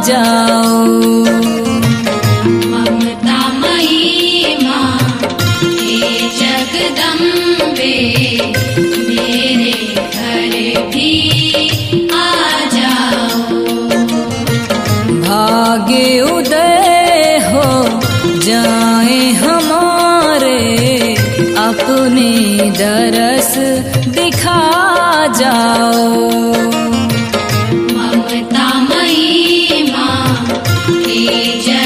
जाओ। ममता मयी माँ हे जगदम्बे, मेरे घर भी आ जाओ। भाग्य उदय हो जाए हमारे, अपने दरस दिखा जाओ।